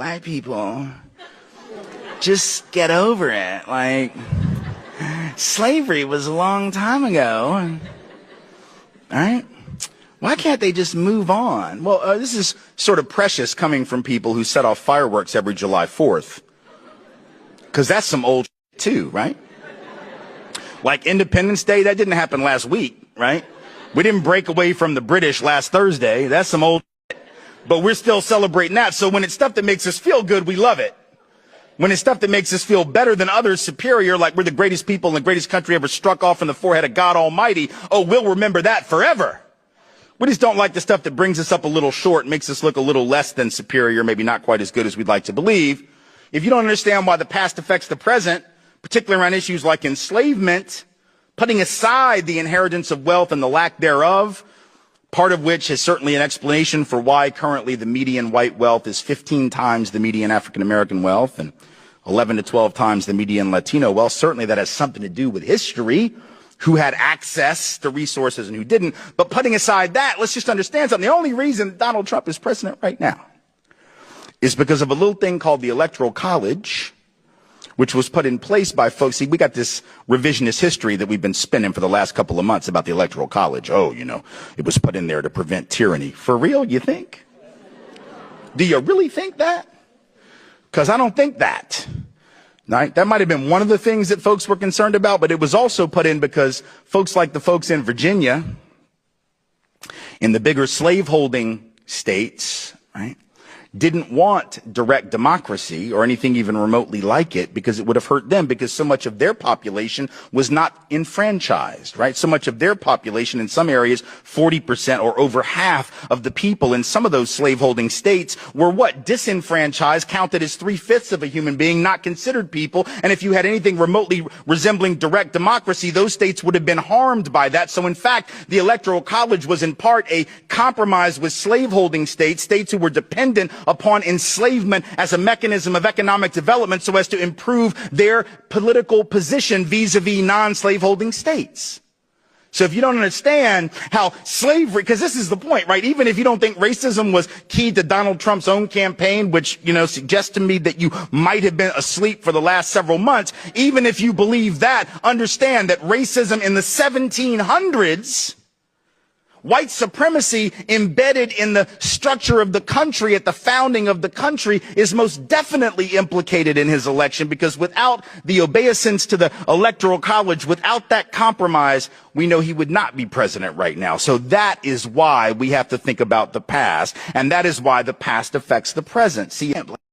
White people, just get over it. Like, slavery was a long time ago. All right? Why can't they just move on? Well, this is sort of precious coming from people who set off fireworks every July 4th. Because that's some old shit too, right? Like Independence Day, that didn't happen last week, right? We didn't break away from the British last Thursday. That's some old shit. But we're still celebrating that. So when it's stuff that makes us feel good, we love it. When it's stuff that makes us feel better than others, superior, like we're the greatest people in the greatest country ever struck off in the forehead of God Almighty, oh, we'll remember that forever. We just don't like the stuff that brings us up a little short, makes us look a little less than superior, maybe not quite as good as we'd like to believe. If you don't understand why the past affects the present, particularly around issues like enslavement, putting aside the inheritance of wealth and the lack thereof, part of which is certainly an explanation for why currently the median white wealth is 15 times the median African American wealth and 11 to 12 times the median Latino wealth. Certainly that has something to do with history, who had access to resources and who didn't. But putting aside that, let's just understand something. The only reason Donald Trump is president right now is because of a little thing called the Electoral College, which was put in place by folks. See, we got this revisionist history that we've been spinning for the last couple of months about the Electoral College. Oh, it was put in there to prevent tyranny. For real, you think? Do you really think that? Because I don't think that. Right? That might have been one of the things that folks were concerned about, but it was also put in because folks like the folks in Virginia, in the bigger slaveholding states, right, didn't want direct democracy or anything even remotely like it because it would have hurt them, because so much of their population was not enfranchised, right? So much of their population, in some areas, 40% or over half of the people in some of those slaveholding states were what? Disenfranchised, counted as 3/5 of a human being, not considered people. And if you had anything remotely resembling direct democracy, those states would have been harmed by that. So in fact, the Electoral College was in part a compromise with slaveholding states, states who were dependent upon enslavement as a mechanism of economic development so as to improve their political position vis-a-vis non-slaveholding states. So if you don't understand how slavery, because this is the point, right? Even if you don't think racism was key to Donald Trump's own campaign, which, suggests to me that you might have been asleep for the last several months, even if you believe that, understand that racism in the 1700s, white supremacy embedded in the structure of the country at the founding of the country is most definitely implicated in his election, because without the obeisance to the Electoral College, without that compromise, we know he would not be president right now. So that is why we have to think about the past, and that is why the past affects the present. See,